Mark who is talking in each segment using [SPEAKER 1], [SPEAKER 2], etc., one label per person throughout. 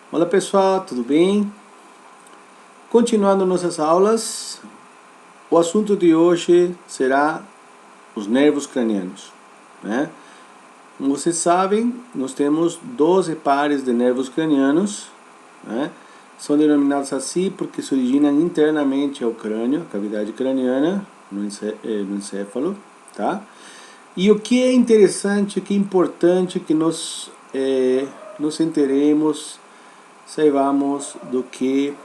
[SPEAKER 1] Olá pessoal, tudo bem? Continuando nossas aulas, o assunto de hoje será os nervos cranianos, né? Como vocês sabem, nós temos 12 pares de nervos cranianos, né? São denominados assim porque se originam internamente ao crânio, a cavidade craniana, no encéfalo, tá? E o que é interessante, o que é importante que nós nos inteiremos, saibamos do que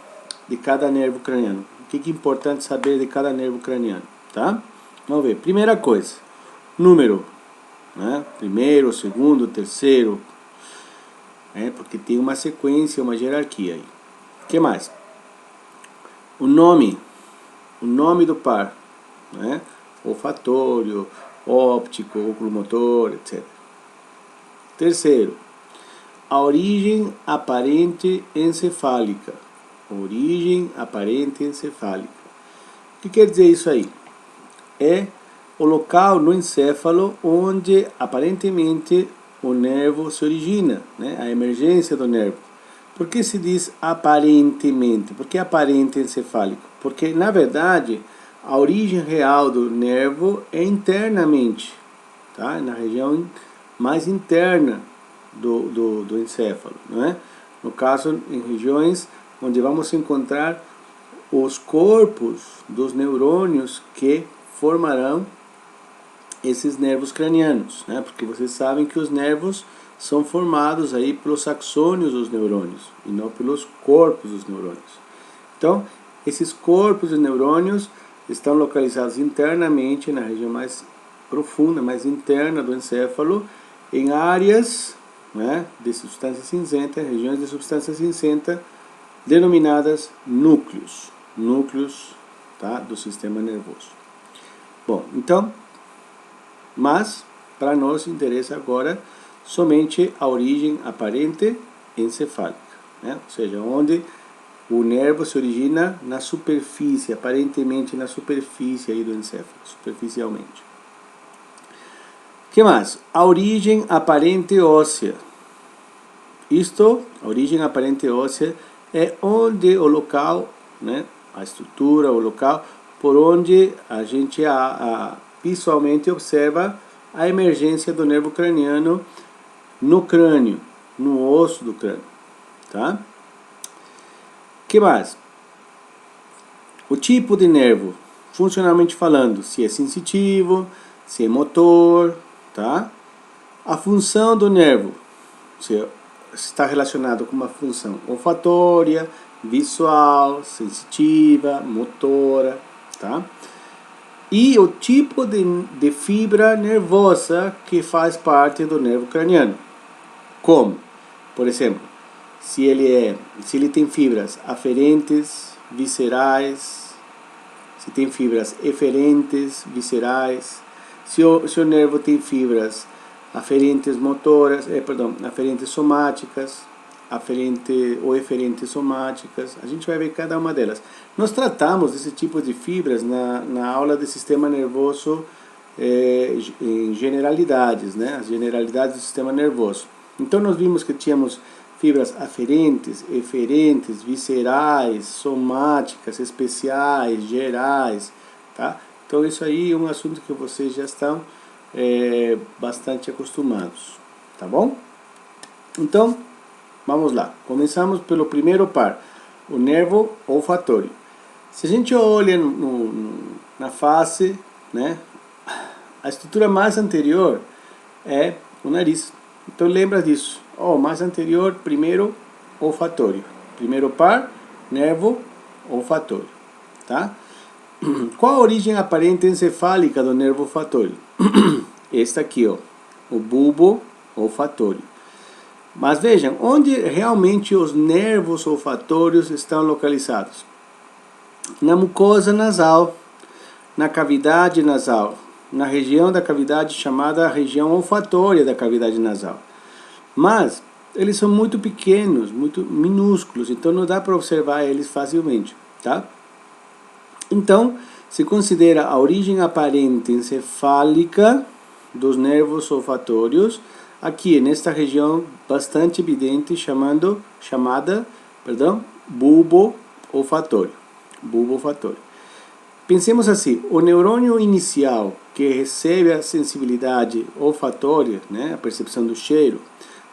[SPEAKER 1] de cada nervo craniano. O que é importante saber de cada nervo craniano, tá? Vamos ver. Primeira coisa, número, né? Primeiro, segundo, terceiro, porque tem uma sequência, uma hierarquia aí. O que mais? O nome do par, né? Olfatório, óptico, oculomotor, etc. Terceiro, a origem aparente encefálica. Origem aparente encefálica. O que quer dizer isso aí? É o local no encéfalo onde aparentemente o nervo se origina, né? A emergência do nervo. Por que se diz aparentemente? Por que aparente encefálico? Porque, na verdade, a origem real do nervo é internamente, tá? Na região mais interna do encéfalo, né? No caso, em regiões onde vamos encontrar os corpos dos neurônios que formarão esses nervos cranianos, né? Porque vocês sabem que os nervos são formados aí pelos axônios dos neurônios e não pelos corpos dos neurônios. Então, esses corpos de neurônios estão localizados internamente na região mais profunda, mais interna do encéfalo, em áreas, né, de substância cinzenta, regiões de substância cinzenta, denominadas núcleos, tá, do sistema nervoso. Bom, então, mas para nós interessa agora somente a origem aparente encefálica, né? Ou seja, onde o nervo se origina na superfície, aparentemente na superfície aí do encéfalo, superficialmente. O que mais? A origem aparente óssea. A origem aparente óssea é onde o local, né, a estrutura, o local por onde a gente visualmente observa a emergência do nervo craniano no crânio, no osso do crânio, tá? Que mais? O tipo de nervo, funcionalmente falando, se é sensitivo, se é motor, tá? A função do nervo, se está relacionado com uma função olfatória, visual, sensitiva, motora, tá? E o tipo de fibra nervosa que faz parte do nervo craniano. Como? Por exemplo, se ele tem fibras aferentes, viscerais, se tem fibras eferentes, viscerais, se o nervo tem fibras aferentes motoras, aferentes somáticas, ou eferentes somáticas, a gente vai ver cada uma delas. Nós tratamos desse tipo de fibras na aula de sistema nervoso em generalidades, né? As generalidades do sistema nervoso. Então nós vimos que tínhamos fibras aferentes, eferentes, viscerais, somáticas, especiais, gerais, tá? Então isso aí é um assunto que vocês já estão bastante acostumados, tá bom? Então, vamos lá. Começamos pelo primeiro par, o nervo olfatório. Se a gente olha na face, né, a estrutura mais anterior é o nariz. Então lembra disso. Mais anterior, primeiro olfatório. Primeiro par, nervo olfatório, tá? Qual a origem aparente encefálica do nervo olfatório? Este aqui, ó, o bulbo olfatório. Mas vejam, onde realmente os nervos olfatórios estão localizados? Na mucosa nasal, na cavidade nasal, na região da cavidade chamada região olfatória da cavidade nasal. Mas eles são muito pequenos, muito minúsculos, então não dá para observar eles facilmente, tá? Então, se considera a origem aparente encefálica dos nervos olfatórios aqui nesta região bastante evidente chamada bulbo olfatório. Bulbo olfatório. Pensemos assim, o neurônio inicial que recebe a sensibilidade olfatória, né, a percepção do cheiro,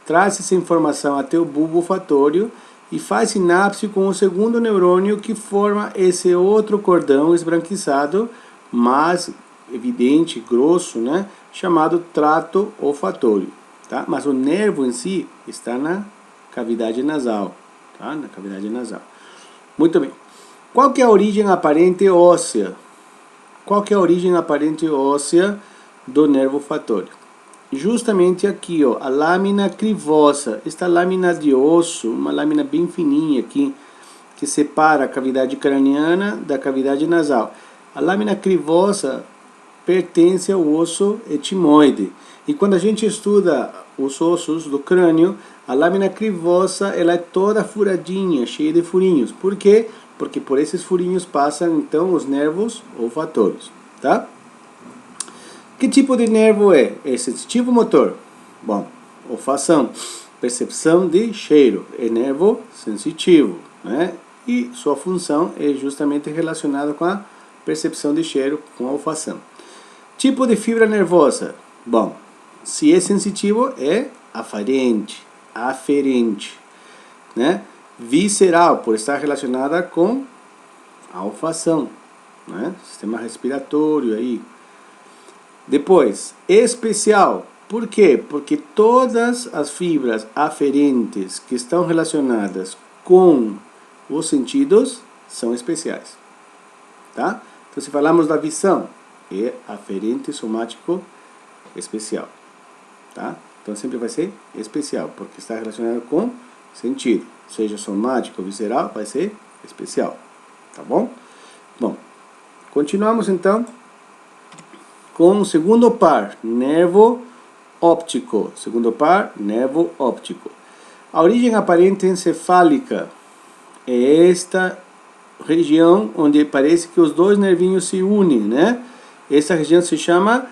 [SPEAKER 1] traz essa informação até o bulbo olfatório e faz sinapse com o segundo neurônio que forma esse outro cordão esbranquiçado, mais evidente, grosso, né, chamado trato olfatório. Tá? Mas o nervo em si está na cavidade nasal. Tá? Na cavidade nasal. Muito bem. Qual que é a origem aparente óssea? Qual que é a origem aparente óssea do nervo olfatório? Justamente aqui, ó, a lâmina crivosa, esta lâmina de osso, uma lâmina bem fininha aqui, que separa a cavidade craniana da cavidade nasal. A lâmina crivosa pertence ao osso etimoide. E quando a gente estuda os ossos do crânio, a lâmina crivosa ela é toda furadinha, cheia de furinhos. Por quê? Porque por esses furinhos passam então os nervos olfatórios, tá? Que tipo de nervo é? É sensitivo motor? Bom, olfação, percepção de cheiro, é nervo sensitivo, né? E sua função é justamente relacionada com a percepção de cheiro, com a olfação. Tipo de fibra nervosa? Bom, se é sensitivo, é aferente, né? Visceral, por estar relacionada com a olfação, né? Sistema respiratório aí. Depois, especial. Por quê? Porque todas as fibras aferentes que estão relacionadas com os sentidos são especiais. Tá? Então, se falamos da visão, é aferente somático especial. Tá? Então, sempre vai ser especial, porque está relacionado com sentido. Seja somático ou visceral, vai ser especial. Tá bom? Bom, continuamos então com o segundo par, nervo óptico. Segundo par, nervo óptico. A origem aparente encefálica é esta região onde parece que os dois nervinhos se unem, né? Essa região se chama,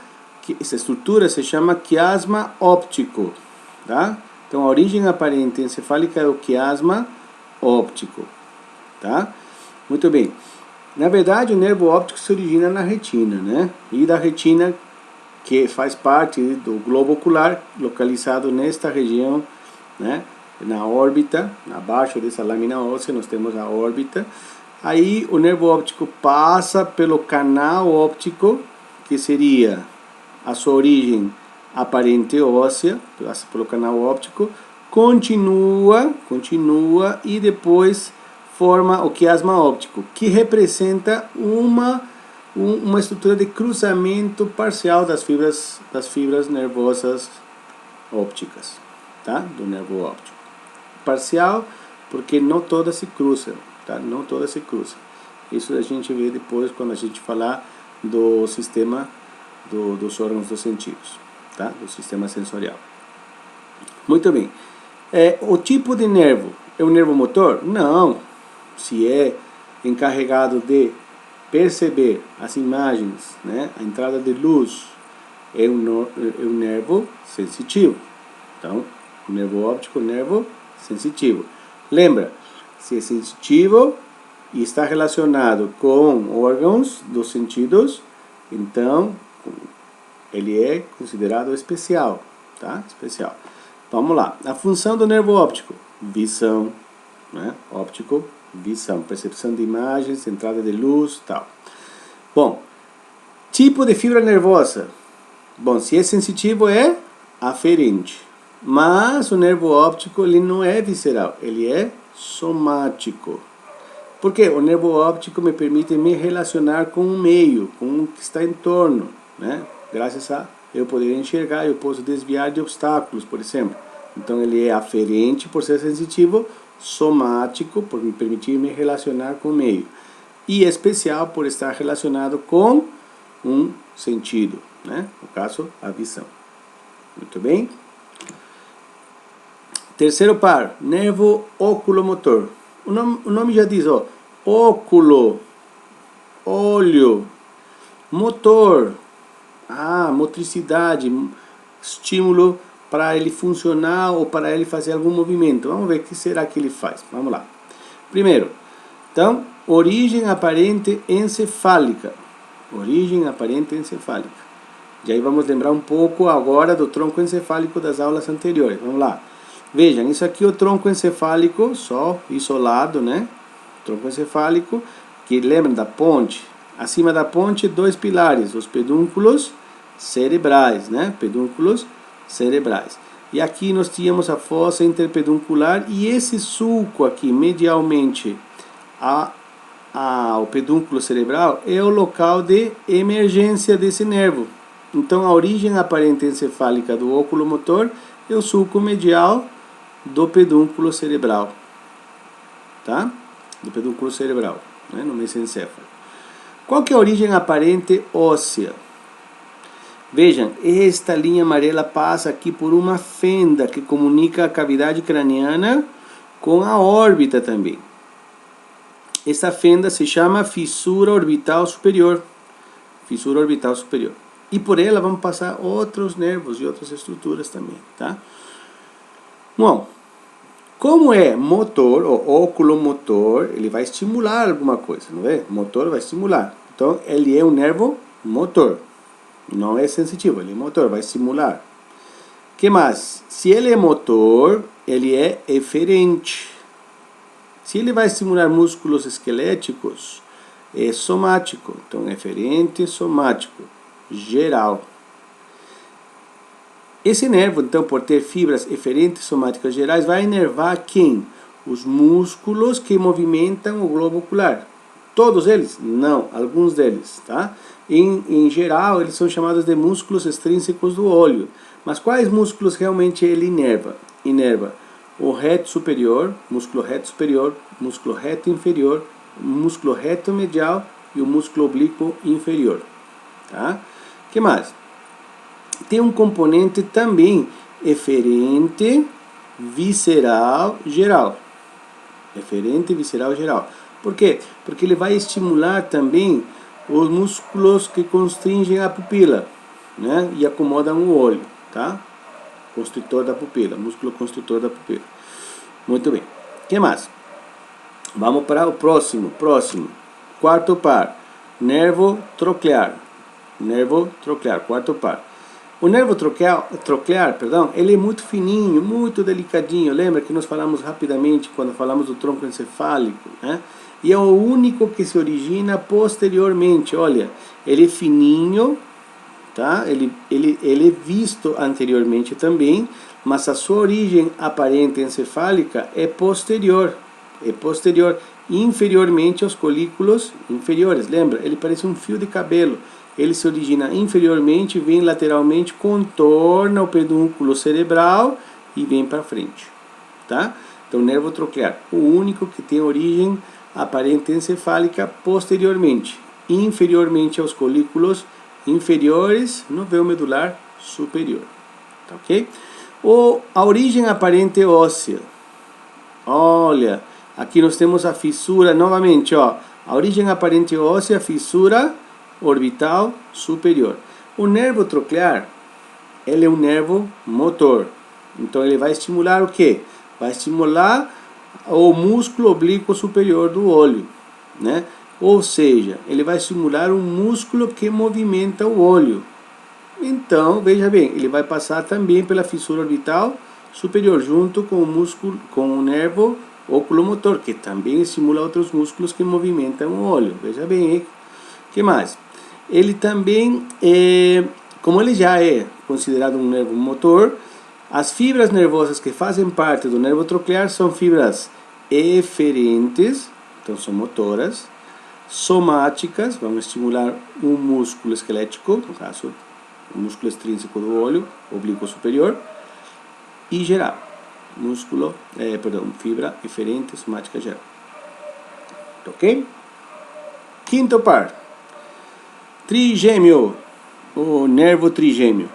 [SPEAKER 1] essa estrutura se chama quiasma óptico, tá? Então a origem aparente encefálica é o quiasma óptico, tá? Muito bem. Na verdade, o nervo óptico se origina na retina, né? E da retina, que faz parte do globo ocular, localizado nesta região, né? Na órbita, abaixo dessa lâmina óssea, nós temos a órbita. Aí o nervo óptico passa pelo canal óptico, que seria a sua origem aparente óssea, passa pelo canal óptico, continua e depois forma o quiasma óptico, que representa uma estrutura de cruzamento parcial das fibras nervosas ópticas, tá? Do nervo óptico. Parcial, porque não todas se cruzam, tá? Não todas se cruzam. Isso a gente vê depois quando a gente falar do sistema dos órgãos dos sentidos, tá? Do sistema sensorial. Muito bem. O tipo de nervo é o nervo motor? Não. Se é encarregado de perceber as imagens, né, a entrada de luz, é um nervo sensitivo. Então, o nervo óptico é um nervo sensitivo. Lembra, se é sensitivo e está relacionado com órgãos dos sentidos, então ele é considerado especial, tá? Especial. Vamos lá. A função do nervo óptico: visão, né? Óptico, visão, percepção de imagens, entrada de luz, tal. Bom, tipo de fibra nervosa. Bom, se é sensitivo é aferente. Mas o nervo óptico ele não é visceral, ele é somático. Por quê? O nervo óptico me permite me relacionar com o meio, com o que está em torno, né? Graças a eu poder enxergar, eu posso desviar de obstáculos, por exemplo. Então ele é aferente por ser sensitivo, somático por me permitir me relacionar com o meio, e especial por estar relacionado com um sentido, né? No caso, a visão. Muito bem. Terceiro par, nervo oculomotor. O nome já diz, ó, óculo, olho, motor, motricidade, estímulo para ele funcionar ou para ele fazer algum movimento. Vamos ver o que será que ele faz. Vamos lá. Primeiro, então, origem aparente encefálica. Origem aparente encefálica. E aí vamos lembrar um pouco agora do tronco encefálico das aulas anteriores. Vamos lá. Vejam, isso aqui é o tronco encefálico, só isolado, né? Tronco encefálico, que lembra da ponte. Acima da ponte, dois pilares, os pedúnculos cerebrais, né? Pedúnculos cerebrais. E aqui nós tínhamos a fossa interpeduncular e esse sulco aqui, medialmente ao pedúnculo cerebral, é o local de emergência desse nervo. Então, a origem aparente encefálica do oculomotor é o sulco medial do pedúnculo cerebral, tá? Do pedúnculo cerebral, né? No mesencéfalo. Qual que é a origem aparente óssea? Vejam, esta linha amarela passa aqui por uma fenda que comunica a cavidade craniana com a órbita também. Essa fenda se chama fissura orbital superior. Fissura orbital superior. E por ela vão passar outros nervos e outras estruturas também, tá? Bom, como é motor, ou oculomotor, ele vai estimular alguma coisa, não é? O motor vai estimular. Então, ele é um nervo motor. Não é sensitivo, ele é motor, vai estimular. O que mais? Se ele é motor, ele é eferente. Se ele vai estimular músculos esqueléticos, é somático. Então, eferente, somático, geral. Esse nervo, então, por ter fibras eferentes somáticas gerais, vai inervar quem? Os músculos que movimentam o globo ocular. Todos eles? Não, alguns deles, tá? Em geral, eles são chamados de músculos extrínsecos do olho. Mas quais músculos realmente ele inerva? Inerva o reto superior, músculo reto inferior, músculo reto medial e o músculo oblíquo inferior, tá? O que mais? Tem um componente também eferente, visceral, geral. Eferente, visceral, geral. Por quê? Porque ele vai estimular também os músculos que constringem a pupila, né? E acomodam o olho, tá? Constritor da pupila, músculo constritor da pupila. Muito bem. O que mais? Vamos para o próximo. Quarto par. Nervo troclear. Nervo troclear, quarto par. O nervo troclear, ele é muito fininho, muito delicadinho. Lembra que nós falamos rapidamente quando falamos do tronco encefálico, né? E é o único que se origina posteriormente. Olha, ele é fininho, tá? Ele é visto anteriormente também, mas a sua origem aparente encefálica é posterior. É posterior, inferiormente aos colículos inferiores. Lembra? Ele parece um fio de cabelo. Ele se origina inferiormente, vem lateralmente, contorna o pedúnculo cerebral e vem para frente, tá? Então, nervo troclear, o único que tem origem aparente encefálica posteriormente, inferiormente aos colículos inferiores no véu medular superior, tá ok? A origem aparente óssea, olha, aqui nós temos a fissura, novamente, ó, a origem aparente óssea, fissura orbital superior. O nervo troclear, ele é um nervo motor. Então ele vai estimular o quê? Vai estimular o músculo oblíquo superior do olho, né? Ou seja, ele vai estimular um músculo que movimenta o olho. Então, veja bem, ele vai passar também pela fissura orbital superior, junto com o músculo, com o nervo oculomotor, que também estimula outros músculos que movimentam o olho. Veja bem, hein? O que mais? Ele também, como ele já é considerado um nervo motor, as fibras nervosas que fazem parte do nervo troclear são fibras eferentes, então são motoras, somáticas, vão estimular um músculo esquelético, no caso, o músculo extrínseco do olho, oblíquo superior, e geral, fibra eferente, somática geral. Ok? Quinto par. Trigêmeo, o nervo trigêmeo.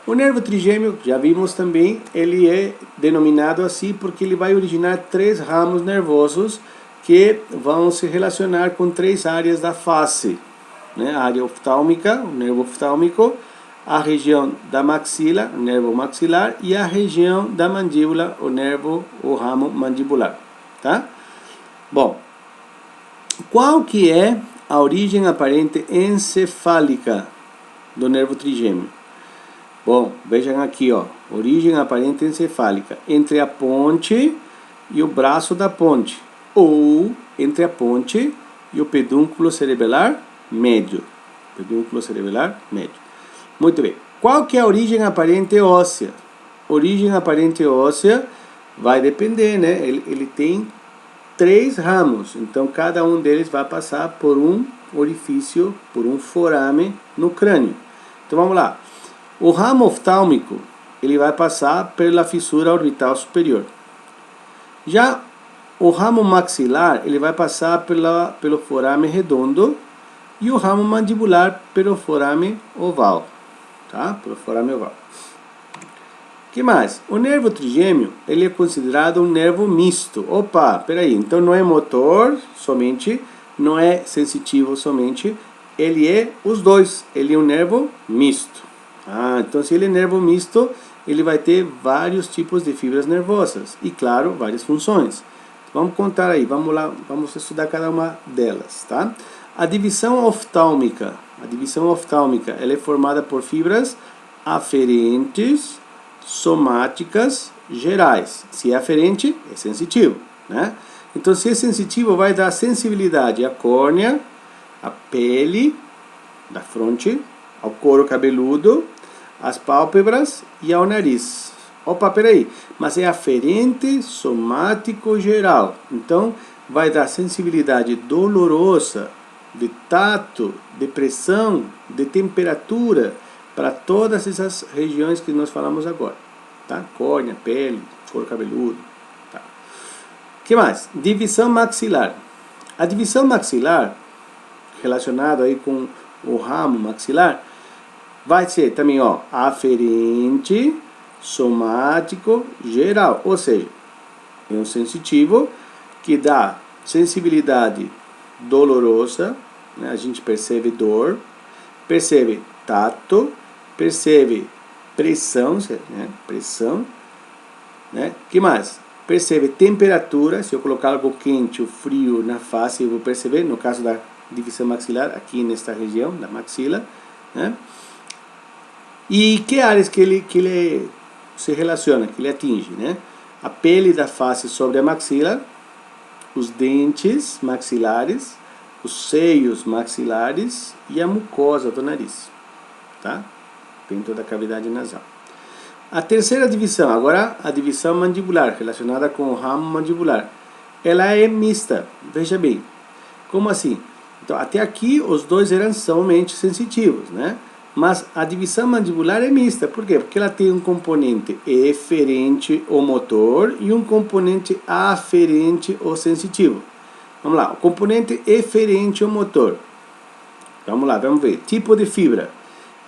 [SPEAKER 1] O nervo trigêmeo, já vimos também, ele é denominado assim porque ele vai originar 3 ramos nervosos que vão se relacionar com 3 áreas da face, né? A área oftálmica, o nervo oftálmico, a região da maxila, o nervo maxilar, e a região da mandíbula, o ramo mandibular, tá? Bom, qual que é a origem aparente encefálica do nervo trigêmeo? Bom, vejam aqui, ó, origem aparente encefálica, entre a ponte e o braço da ponte, ou entre a ponte e o pedúnculo cerebelar médio. Pedúnculo cerebelar médio. Muito bem. Qual que é a origem aparente óssea? Origem aparente óssea vai depender, né? Ele tem 3 ramos, então cada um deles vai passar por um orifício, por um forame no crânio. Então vamos lá. O ramo oftálmico, ele vai passar pela fissura orbital superior. Já o ramo maxilar, ele vai passar pelo forame redondo, e o ramo mandibular pelo forame oval, tá? Pelo forame oval. Que mais? O nervo trigêmeo, ele é considerado um nervo misto. Opa, peraí, então não é motor somente, não é sensitivo somente, ele é os dois, ele é um nervo misto. Então se ele é nervo misto, ele vai ter vários tipos de fibras nervosas e, claro, várias funções. Vamos contar aí, vamos lá, vamos estudar cada uma delas, tá? A divisão oftálmica, ela é formada por fibras aferentes, somáticas, gerais. Se é aferente, é sensitivo, né? Então, se é sensitivo, vai dar sensibilidade à córnea, à pele da fronte, ao couro cabeludo, às pálpebras e ao nariz. Opa, peraí, mas é aferente, somático, geral. Então, vai dar sensibilidade dolorosa, de tato, de pressão, de temperatura, para todas essas regiões que nós falamos agora, tá? Córnea, pele, couro cabeludo, tá? Que mais? Divisão maxilar. A divisão maxilar, relacionada aí com o ramo maxilar, vai ser também, ó, aferente, somático, geral, ou seja, é um sensitivo que dá sensibilidade dolorosa, né? A gente percebe dor, percebe tato, percebe pressão, né? Pressão, né? Que mais? Percebe temperatura, se eu colocar algo quente ou frio na face, eu vou perceber, no caso da divisão maxilar, aqui nesta região, da maxila, né? E que áreas que ele se relaciona, que ele atinge, né? A pele da face sobre a maxila, os dentes maxilares, os seios maxilares e a mucosa do nariz, tá? Dentro da cavidade nasal. A terceira divisão, agora a divisão mandibular, relacionada com o ramo mandibular, ela é mista. Veja bem, como assim? Então, até aqui os dois eram somente sensitivos, né? Mas a divisão mandibular é mista. Por quê? Porque ela tem um componente eferente ou motor e um componente aferente ou sensitivo. Vamos lá, o componente eferente ou motor. Vamos lá, vamos ver. Tipo de fibra: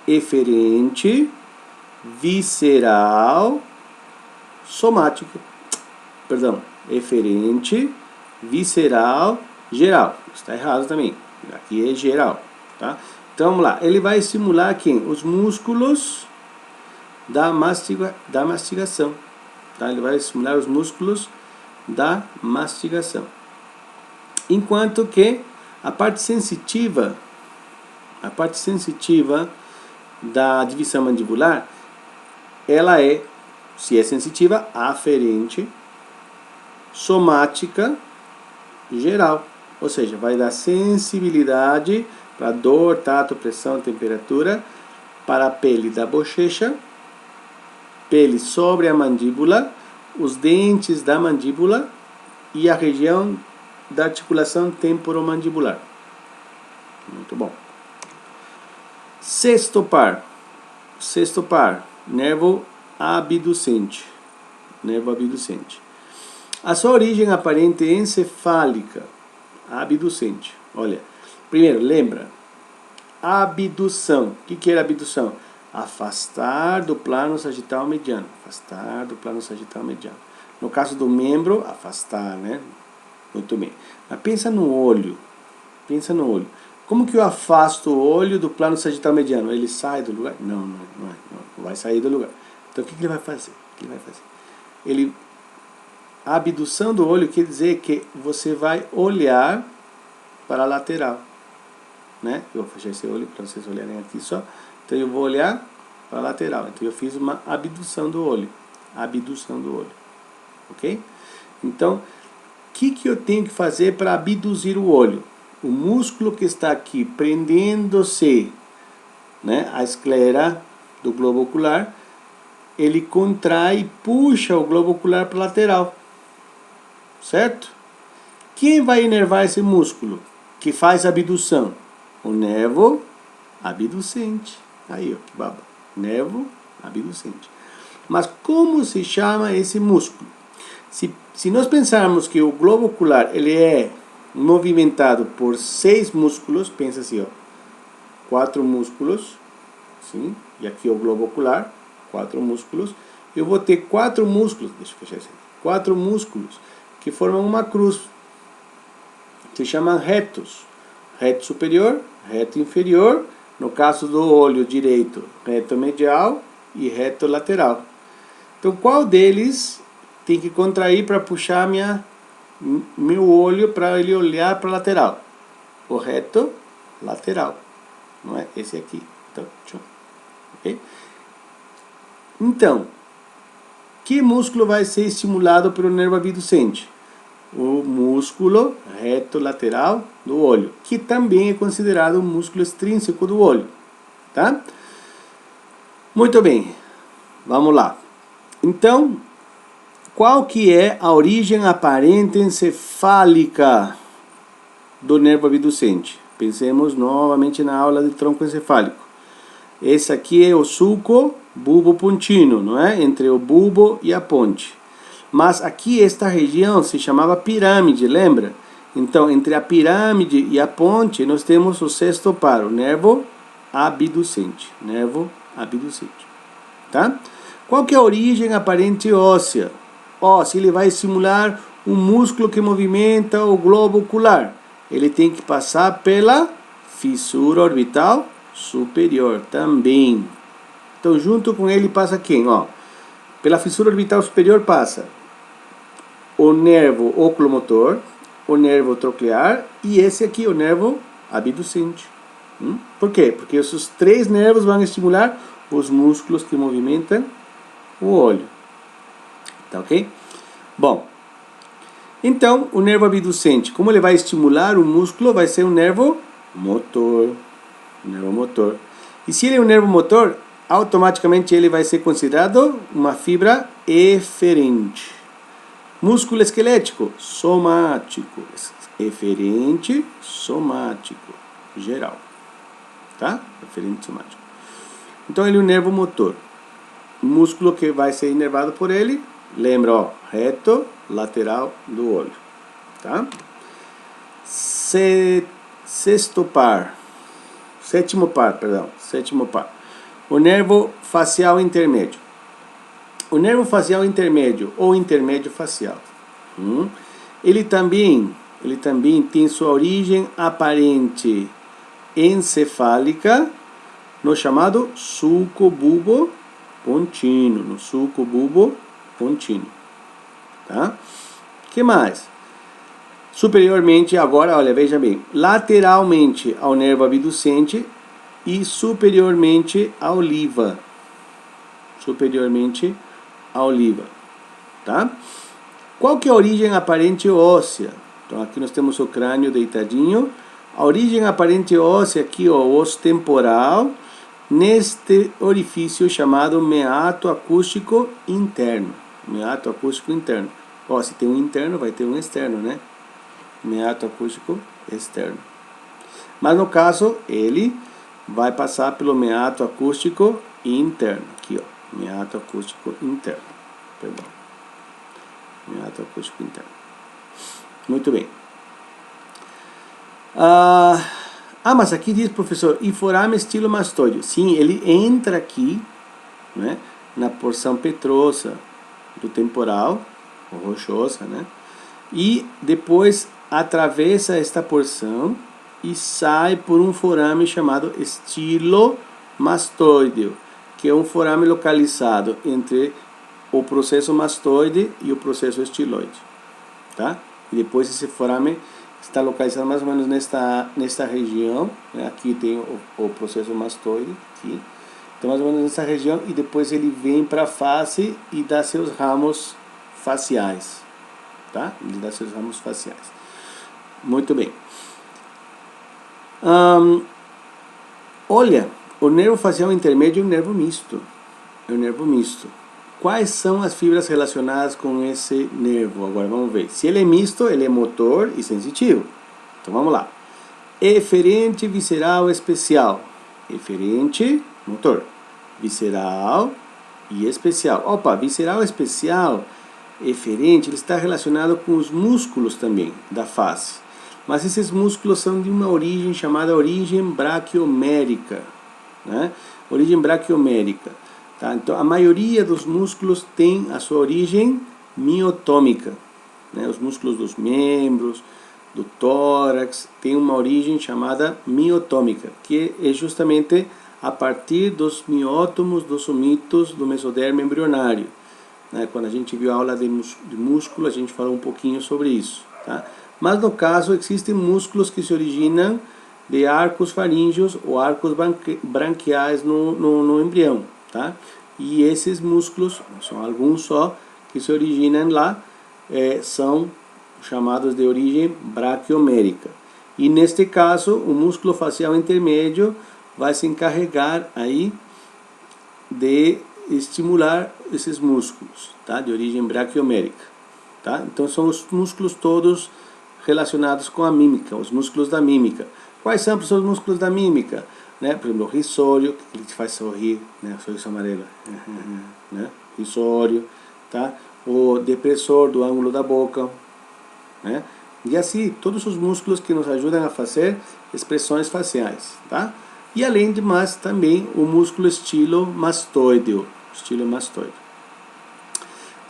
[SPEAKER 1] eferente, visceral, somático. Perdão, eferente, visceral, geral. Está errado também. Aqui é geral, tá? Então vamos lá, ele vai estimular quem? Os músculos da mastigação, tá? Ele vai estimular os músculos da mastigação. Enquanto que a parte sensitiva da divisão mandibular, ela é, se é sensitiva, aferente, somática, geral. Ou seja, vai dar sensibilidade para dor, tato, pressão, temperatura, para a pele da bochecha, pele sobre a mandíbula, os dentes da mandíbula e a região da articulação temporomandibular. Muito bom. Sexto par, nervo abducente. Nervo abducente. A sua origem aparente é encefálica, abducente. Olha, primeiro, lembra, abdução. O que era abdução? Afastar do plano sagital mediano. Afastar do plano sagital mediano. No caso do membro, afastar, né? Muito bem. Mas pensa no olho. Pensa no olho. Como que eu afasto o olho do plano sagital mediano? Ele sai do lugar? Não vai sair do lugar. Então o que ele vai fazer? A abdução do olho quer dizer que você vai olhar para a lateral, né? Eu vou fechar esse olho para vocês olharem aqui só. Então eu vou olhar para a lateral. Então eu fiz uma abdução do olho. Ok? Então, o que eu tenho que fazer para abduzir o olho? O músculo que está aqui prendendo-se, né, a esclera do globo ocular, ele contrai e puxa o globo ocular para a lateral. Certo? Quem vai inervar esse músculo que faz a abdução? O nervo abducente. Aí, ó, que baba. Nervo abducente. Mas como se chama esse músculo? Se nós pensarmos que o globo ocular ele é movimentado por 6 músculos, pensa assim, ó, 4 músculos, sim, e aqui é o globo ocular, 4 músculos, eu vou ter 4 músculos, deixa eu fechar isso aqui, 4 músculos que formam uma cruz, se chamam retos, reto superior, reto inferior, no caso do olho direito, reto medial e reto lateral. Então qual deles tem que contrair para puxar meu olho para ele olhar para a lateral? O reto lateral, não é? Esse aqui. Então, okay? Então, que músculo vai ser estimulado pelo nervo abducente? O músculo reto lateral do olho, que também é considerado um músculo extrínseco do olho, tá? Muito bem, vamos lá. Então, qual que é a origem aparente encefálica do nervo abducente? Pensemos novamente na aula de tronco encefálico. Esse aqui é o sulco bulbo-pontino, não é? Entre o bulbo e a ponte. Mas aqui esta região se chamava pirâmide, lembra? Então, entre a pirâmide e a ponte, nós temos o sexto par, o nervo abducente. Nervo abducente. Tá? Qual que é a origem aparente óssea? Se ele vai estimular um músculo que movimenta o globo ocular, ele tem que passar pela fissura orbital superior também. Então, junto com ele passa quem? Pela fissura orbital superior passa o nervo oculomotor, o nervo troclear e esse aqui, o nervo abducente. Por quê? Porque esses 3 nervos vão estimular os músculos que movimentam o olho. Tá ok? Bom, então o nervo abducente, como ele vai estimular o músculo, vai ser um nervo motor. Nervo motor. E se ele é um nervo motor, automaticamente ele vai ser considerado uma fibra eferente. Músculo esquelético, somático. Eferente, somático. Geral. Tá? Eferente, somático. Então ele é um nervo motor. O músculo que vai ser inervado por ele, lembra, reto lateral do olho. Tá? Sétimo par. O nervo facial intermédio. O nervo facial intermédio ou intermédio facial. Ele também tem sua origem aparente encefálica no chamado sulco bulbo-pontino. No sulco bulbo-pontino. Tá? Que mais? Superiormente, agora, olha, veja bem, lateralmente ao nervo abducente e superiormente à oliva. Superiormente à oliva, tá? Qual que é a origem aparente óssea? Então aqui nós temos o crânio deitadinho. A origem aparente óssea aqui, o osso temporal, neste orifício chamado meato acústico interno. Meato acústico interno. Se tem um interno, vai ter um externo, né? Meato acústico externo. Mas no caso, ele vai passar pelo meato acústico interno. Aqui, meato acústico interno. Perdão. Meato acústico interno. Muito bem. Mas aqui diz, professor, e forame estilomastoide. Sim, ele entra aqui, né, na porção petrosa do temporal, ou rochosa, né? E depois atravessa esta porção e sai por um forame chamado estilomastoideo, que é um forame localizado entre o processo mastoide e o processo estiloide, tá? E depois esse forame está localizado mais ou menos nesta região, né? Aqui tem o processo mastoide, aqui. Então mais ou menos nessa região, e depois ele vem para a face e dá seus ramos faciais, tá? Ele dá seus ramos faciais. Muito bem. Olha, o nervo facial intermédio é um nervo misto. É um nervo misto. Quais são as fibras relacionadas com esse nervo? Agora vamos ver. Se ele é misto, ele é motor e sensitivo. Então vamos lá. Eferente, visceral, especial. Eferente, motor. Visceral e especial. Opa, visceral especial, eferente, ele está relacionado com os músculos também da face. Mas esses músculos são de uma origem chamada origem braquiomérica, né? Origem braquiomérica. Tá? Então a maioria dos músculos tem a sua origem miotômica, né? Os músculos dos membros, do tórax, tem uma origem chamada miotômica, que é justamente a partir dos miótomos dos somitos do mesodermo embrionário, né? Quando a gente viu a aula de músculo, a gente falou um pouquinho sobre isso, tá? Mas no caso existem músculos que se originam de arcos faríngeos ou arcos branquiais no embrião, tá? E esses músculos, são alguns só, que se originam lá, são chamados de origem braquiomérica. E neste caso, o músculo facial intermédio vai se encarregar aí de estimular esses músculos, tá? De origem braquiomérica, tá? Então são os músculos todos relacionados com a mímica, os músculos da mímica. Quais são os músculos da mímica? Né? Por exemplo, o risório, que ele te faz sorrir, né? Sorriso amarelo, né? Risório, tá? O depressor do ângulo da boca, né? E assim, todos os músculos que nos ajudam a fazer expressões faciais, tá? E além de mais, também o músculo estilomastoideo,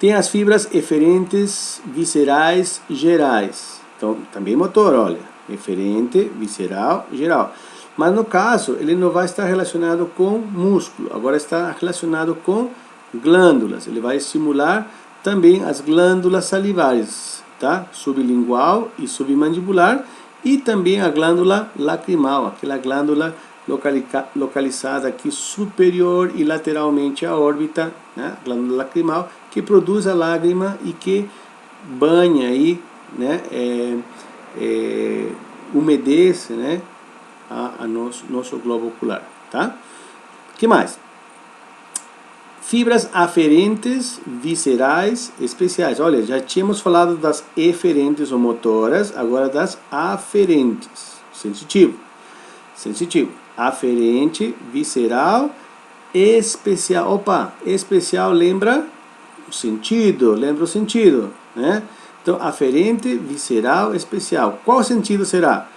[SPEAKER 1] Tem as fibras eferentes, viscerais, gerais. Então, também motor, olha, eferente, visceral, geral. Mas no caso, ele não vai estar relacionado com músculo, agora está relacionado com glândulas. Ele vai estimular também as glândulas salivares, tá? Sublingual e submandibular, e também a glândula lacrimal, aquela glândula localizada aqui superior e lateralmente à órbita, né? Glândula lacrimal, que produz a lágrima e que banha aí, né? Umedece, né? a nosso globo ocular, tá? Que mais? Fibras aferentes, viscerais, especiais. Olha, já tínhamos falado das eferentes ou motoras, agora das aferentes. Sensitivo. Aferente, visceral, especial. Opa, especial lembra o sentido, né? Então, aferente, visceral, especial. Qual sentido será?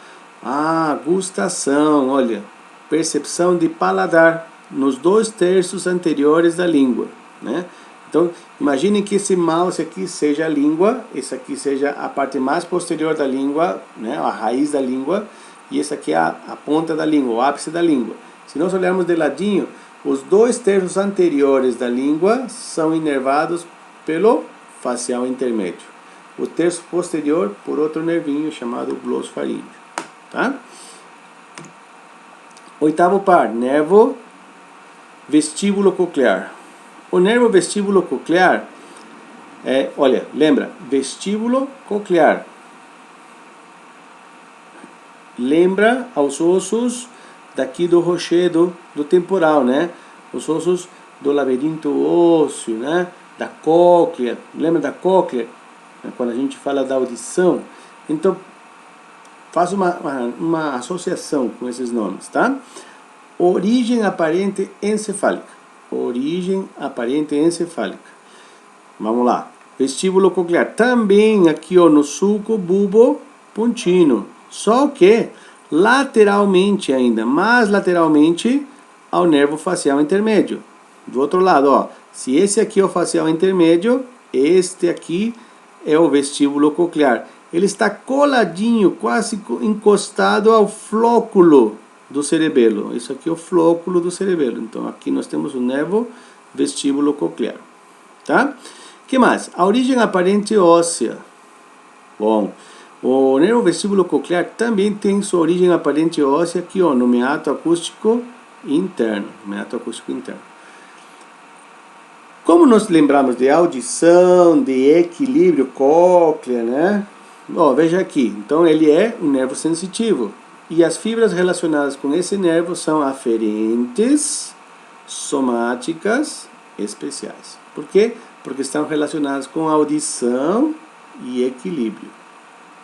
[SPEAKER 1] Gustação, olha, percepção de paladar nos 2/3 anteriores da língua, né? Então, imagine que esse mouse aqui seja a língua, esse aqui seja a parte mais posterior da língua, né? A raiz da língua, e esse aqui é a ponta da língua, o ápice da língua. Se nós olharmos de ladinho, os 2/3 anteriores da língua são inervados pelo facial intermédio. O terço posterior por outro nervinho chamado glossofaríngeo, tá? Oitavo par, nervo vestíbulo coclear. O nervo vestíbulo coclear olha, lembra, vestíbulo coclear. Lembra aos ossos daqui do rochedo do temporal, né? Os ossos do labirinto ósseo, né? Da cóclea. Lembra da cóclea? Quando a gente fala da audição. Então, faz uma associação com esses nomes, tá? Origem aparente encefálica. Vamos lá. Vestíbulo coclear. Também aqui no sulco bulbo pontino. Só que lateralmente ainda, mais lateralmente ao nervo facial intermédio. Do outro lado, se esse aqui é o facial intermédio, este aqui é o vestíbulo coclear. ele está coladinho, quase encostado ao flóculo do cerebelo. Isso aqui é o flóculo do cerebelo. Então aqui nós temos o nervo vestíbulo coclear. Tá? Que mais? A origem aparente óssea. Bom, o nervo vestíbulo coclear também tem sua origem aparente óssea aqui, ó, no meato acústico interno. Meato acústico interno. Como nós lembramos de audição, de equilíbrio cóclea, né? Bom, veja aqui. Então ele é um nervo sensitivo. E as fibras relacionadas com esse nervo são aferentes, somáticas, especiais. Por quê? Porque estão relacionadas com audição e equilíbrio.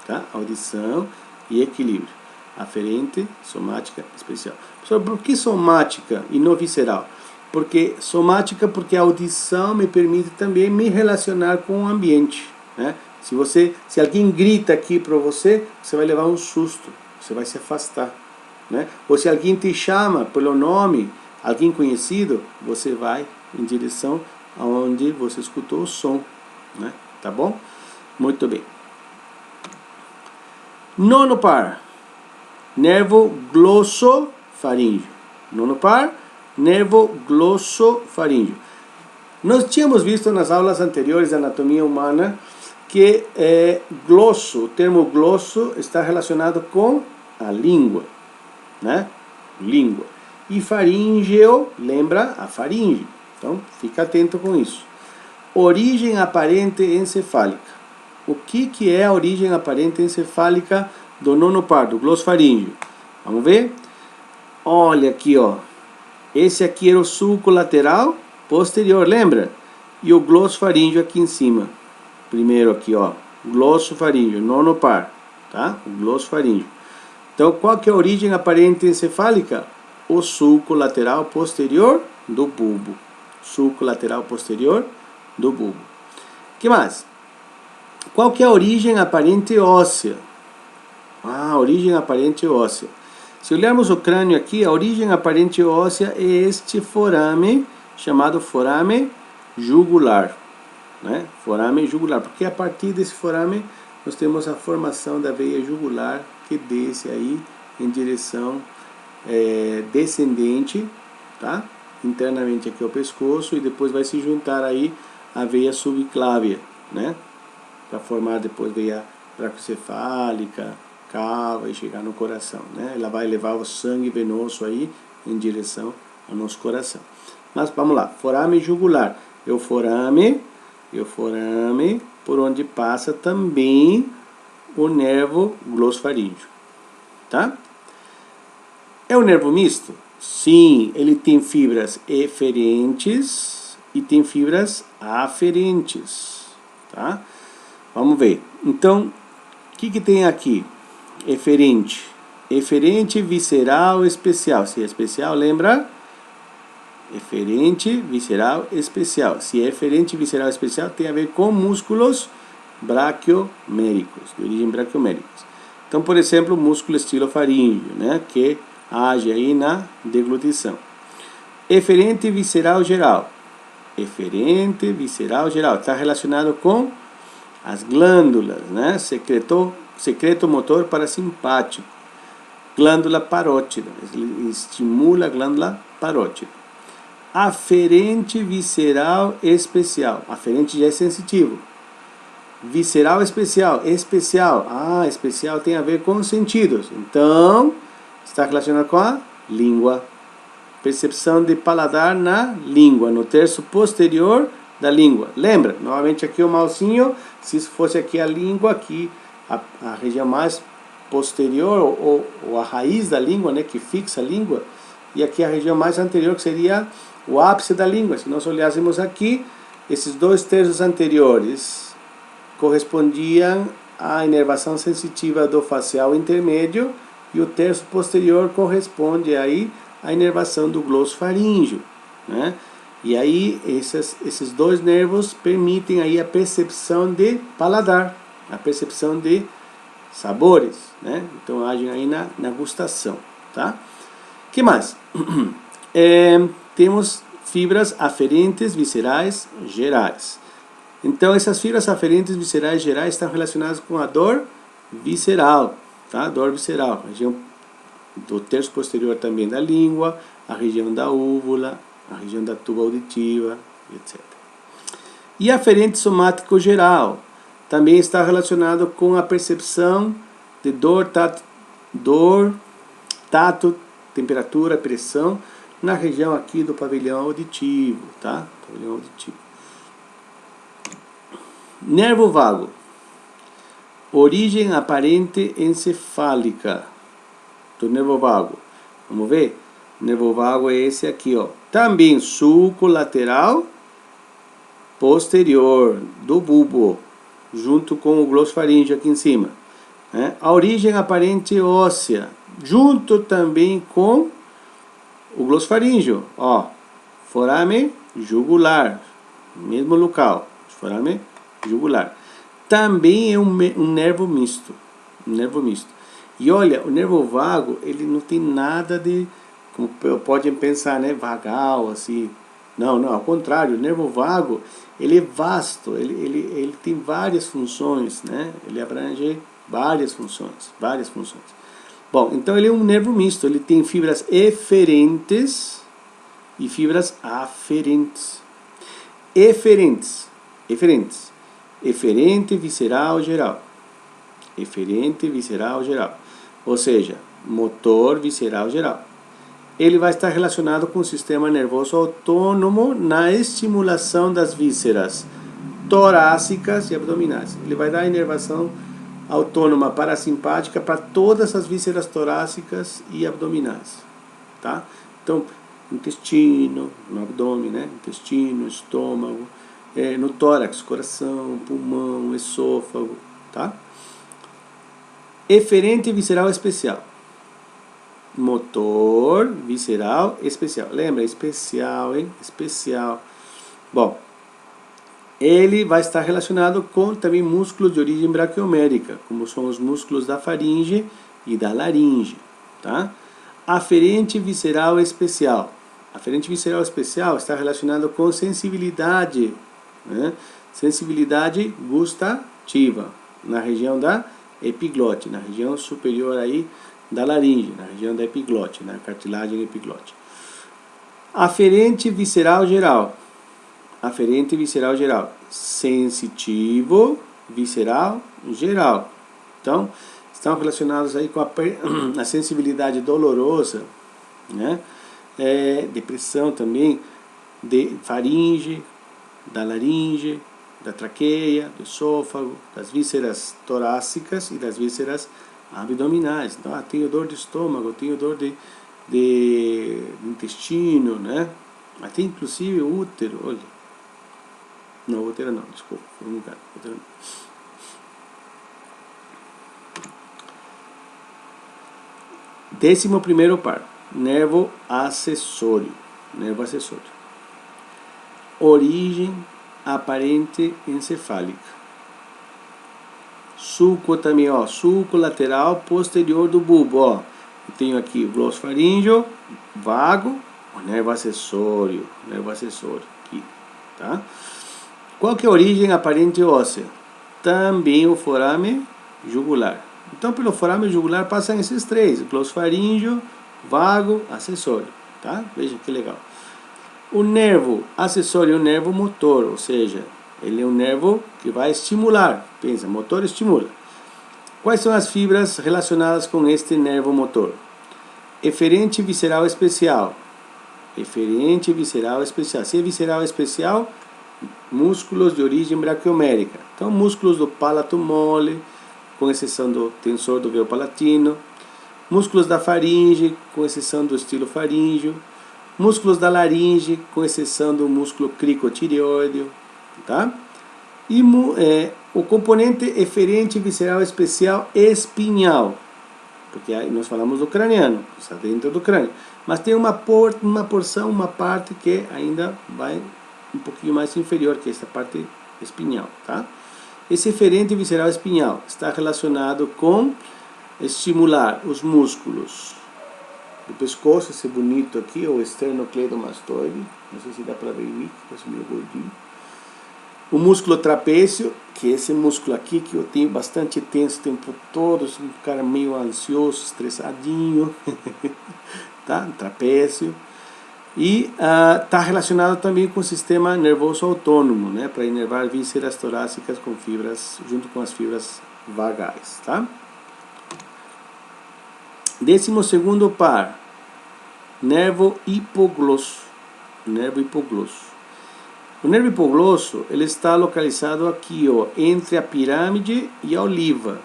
[SPEAKER 1] Tá? Audição e equilíbrio. Aferente, somática, especial. Professor, por que somática e não visceral? Porque somática, porque a audição me permite também me relacionar com o ambiente, né? Se alguém grita aqui para você, você vai levar um susto, você vai se afastar, né? Ou se alguém te chama pelo nome, alguém conhecido, você vai em direção aonde você escutou o som, né? Tá bom? Muito bem. Nono par, nervo glossofaríngeo. Nono par, nervo glossofaríngeo. Nós tínhamos visto nas aulas anteriores de anatomia humana que glosso, o termo glosso está relacionado com a língua, né? Língua. E faríngeo lembra a faringe. Então, fica atento com isso. Origem aparente encefálica. O que é a origem aparente encefálica do nono par, do glossofaríngeo? Vamos ver? Olha aqui, ó. Esse aqui era o sulco lateral posterior, lembra? E o glossofaríngeo aqui em cima. Primeiro aqui, ó. Glossofaríngeo, nono par, tá? O glossofaríngeo. Então, qual que é a origem aparente encefálica? O sulco lateral posterior do bulbo. Sulco lateral posterior do bulbo. Que mais? Qual que é a origem aparente óssea? A origem aparente óssea. Se olharmos o crânio aqui, a origem aparente óssea é este forame, chamado forame jugular, né? Forame jugular, porque a partir desse forame nós temos a formação da veia jugular que desce aí em direção descendente, tá? Internamente aqui ao pescoço, e depois vai se juntar aí a veia subclávia, né? Para formar depois veia bracocefálica, cava e chegar no coração, né? Ela vai levar o sangue venoso aí em direção ao nosso coração. Mas vamos lá, forame jugular é o forame por onde passa também o nervo glossofaríngeo, tá? É um nervo misto? Sim, ele tem fibras eferentes e tem fibras aferentes, tá? Vamos ver. Então, o que tem aqui? Eferente. Eferente, visceral, especial. Se é especial, lembra? Eferente, visceral, especial. Se é eferente, visceral, especial, tem a ver com músculos braquioméricos, de origem braquioméricos. Então, por exemplo, o músculo estilofaríngeo, né, que age aí na deglutição. Eferente, visceral, geral. Eferente, visceral, geral. Está relacionado com as glândulas, né? Secreto motor parasimpático. Glândula parótida. Ele estimula a glândula parótida. Aferente, visceral, especial. Aferente já é sensitivo. Visceral, especial. Especial. Especial tem a ver com os sentidos. Então, está relacionado com a língua. Percepção de paladar na língua, no terço posterior da língua. Lembra? Novamente aqui o mousinho, se fosse aqui a língua, aqui a região mais posterior, ou a raiz da língua, né, que fixa a língua, e aqui a região mais anterior, que seria o ápice da língua. Se nós olhássemos aqui, esses dois terços anteriores correspondiam à inervação sensitiva do facial intermédio, e o terço posterior corresponde aí à inervação do glossofaríngeo, né? E aí esses dois nervos permitem aí a percepção de paladar, a percepção de sabores, né? Então agem aí na gustação, tá? Que mais? Temos fibras aferentes viscerais gerais. Então essas fibras aferentes viscerais gerais estão relacionadas com a dor visceral, tá? Dor visceral, região do terço posterior também da língua, a região da úvula, a região da tuba auditiva, etc. E aferente somático geral, também está relacionado com a percepção de dor, tato, temperatura, pressão, na região aqui do pavilhão auditivo, tá? Pavilhão auditivo. Nervo vago. Origem aparente encefálica do nervo vago. Vamos ver? O nervo vago é esse aqui, ó. Também sulco lateral posterior do bulbo, junto com o glossofaríngeo aqui em cima. Né? A origem aparente óssea, junto também com o glossofaríngeo, ó. Forame jugular, mesmo local, forame jugular. Também é um nervo misto, E olha, o nervo vago, ele não tem nada de, como podem pensar, né, vagal, assim. Não, ao contrário, o nervo vago, ele é vasto, ele tem várias funções, né? Ele abrange várias funções. Bom, então ele é um nervo misto, ele tem fibras eferentes e fibras aferentes. Eferente visceral geral. Ou seja, motor visceral geral. Ele vai estar relacionado com o sistema nervoso autônomo na estimulação das vísceras torácicas e abdominais. Ele vai dar inervação autônoma parasimpática para todas as vísceras torácicas e abdominais, tá? Então, intestino, no abdômen, né? Intestino, estômago, no tórax, coração, pulmão, esôfago, tá? Eferente visceral especial. Motor visceral especial. Lembra? Especial, hein? Especial. Bom, ele vai estar relacionado com também músculos de origem braquiomérica, como são os músculos da faringe e da laringe, tá? Aferente visceral especial. Aferente visceral especial está relacionado com sensibilidade, né? Sensibilidade gustativa, na região da epiglote, na região superior aí da laringe, na região da epiglote, na cartilagem epiglote. Aferente visceral geral. Aferente visceral geral. Sensitivo visceral geral. Então, estão relacionados aí com a sensibilidade dolorosa, né? Depressão também, de faringe, da laringe, da traqueia, do esôfago, das vísceras torácicas e das vísceras abdominais. Então, tenho dor de estômago, tenho dor de intestino, né? Até inclusive o útero, olha. Não, útero não, desculpa, foi um lugar, útero não. Décimo primeiro par, nervo acessório. Origem aparente encefálica. Sulco também, ó, sulco lateral posterior do bulbo, ó. Eu tenho aqui o glossofaríngeo vago, o nervo acessório aqui, tá? Qual que é a origem aparente óssea? Também o forame jugular. Então, pelo forame jugular passam esses três: glossofaríngeo, vago, acessório, tá? Veja que legal. O nervo acessório é um nervo motor, ou seja, ele é um nervo que vai estimular. Pensa, motor estimula. Quais são as fibras relacionadas com este nervo motor? Eferente visceral especial. Eferente visceral especial. Se é visceral especial, músculos de origem braquiomérica. Então, músculos do palato mole, com exceção do tensor do véu palatino. Músculos da faringe, com exceção do estilo faríngeo. Músculos da laringe, com exceção do músculo cricotireoide, tá? E o componente eferente visceral especial espinhal, porque aí nós falamos do craniano, está dentro do crânio, mas tem uma porção, uma parte que ainda vai um pouquinho mais inferior que essa parte espinhal, tá? Esse eferente visceral espinhal está relacionado com estimular os músculos do pescoço, esse bonito aqui, o esternocleidomastoide, não sei se dá para ver, parece meio gordinho. O músculo trapézio, que é esse músculo aqui que eu tenho bastante tenso o tempo todo, sou um cara meio ansioso, estressadinho, tá? Trapézio. E está relacionado também com o sistema nervoso autônomo, né? Para inervar vísceras torácicas com fibras, junto com as fibras vagais, tá? 12º par, nervo hipoglosso. Nervo hipoglosso. O nervo hipoglosso, ele está localizado aqui, ó, entre a pirâmide e a oliva,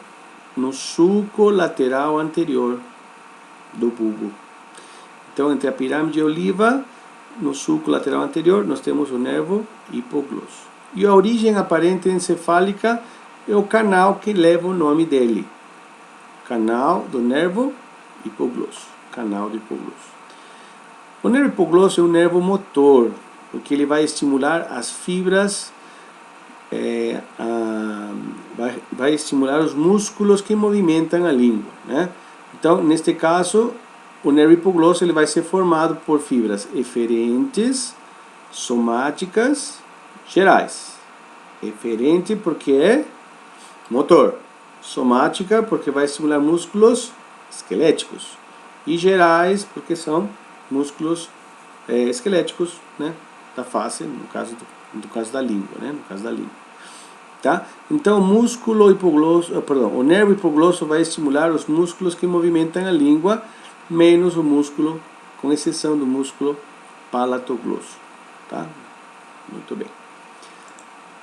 [SPEAKER 1] no sulco lateral anterior do bulbo. Então, entre a pirâmide e a oliva, no sulco lateral anterior, nós temos o nervo hipoglosso. E a origem aparente encefálica é o canal que leva o nome dele. Canal do nervo hipoglosso. Canal do hipoglosso. O nervo hipoglosso é um nervo motor, porque ele vai estimular as fibras, vai estimular os músculos que movimentam a língua, né? Então, neste caso, o nervo hipoglosso ele vai ser formado por fibras eferentes, somáticas, gerais. Eferente porque é motor, somática porque vai estimular músculos esqueléticos e gerais porque são músculos esqueléticos, né, da face, no caso da língua, né, no caso da língua, tá? Então o músculo hipoglosso, o nervo hipoglosso vai estimular os músculos que movimentam a língua, menos o músculo, com exceção do músculo palatoglosso, tá? Muito bem.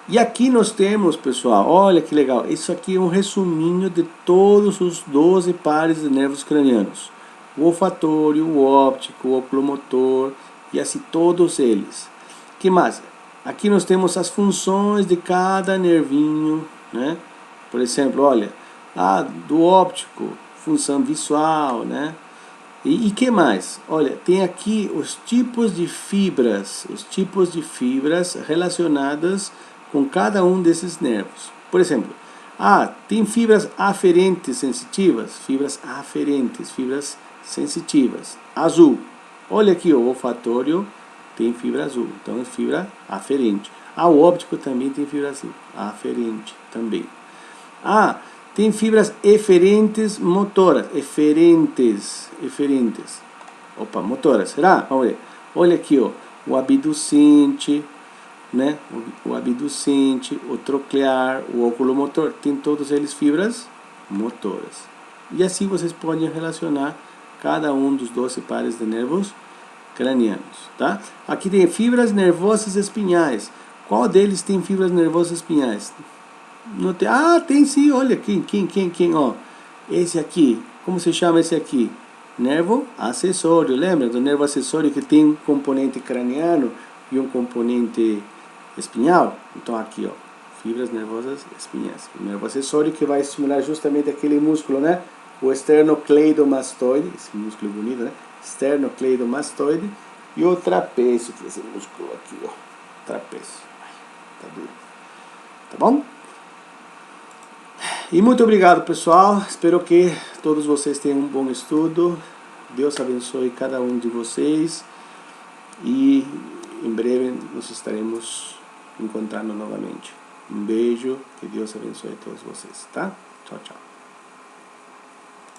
[SPEAKER 1] E aqui nós temos, pessoal, olha que legal, isso aqui é um resuminho de todos os 12 pares de nervos cranianos. O olfatório, o óptico, o oculomotor e assim todos eles. Que mais? Aqui nós temos as funções de cada nervinho, né? Por exemplo, olha, do óptico, função visual, né? E que mais? Olha, tem aqui os tipos de fibras relacionadas com cada um desses nervos. Por exemplo, tem fibras aferentes sensitivas, fibras sensitivas, azul. Olha aqui, o olfatório tem fibra azul, então é fibra aferente. O óptico também tem fibra azul, aferente também. Tem fibras eferentes motoras, eferentes. Motoras, será? Vamos ver. Olha aqui, ó, o abducente, né? O abducente, o troclear, o oculomotor, tem todos eles fibras motoras. E assim vocês podem relacionar cada um dos 12 pares de nervos cranianos, tá? Aqui tem fibras nervosas espinhais. Qual deles tem fibras nervosas espinhais? Não tem. Tem sim, olha, quem, ó. Esse aqui, como se chama esse aqui? Nervo acessório, lembra do nervo acessório que tem um componente craniano e um componente espinhal? Então aqui, ó, fibras nervosas espinhais. O nervo acessório que vai estimular justamente aquele músculo, né? O esternocleidomastoide, esse músculo bonito, né? Esternocleidomastoide e o trapézio, que é esse músculo aqui, ó. Trapézio. Tá duro. Tá bom? E muito obrigado, pessoal. Espero que todos vocês tenham um bom estudo. Deus abençoe cada um de vocês. E em breve nos estaremos encontrando novamente. Um beijo. Que Deus abençoe todos vocês, tá? Tchau, tchau.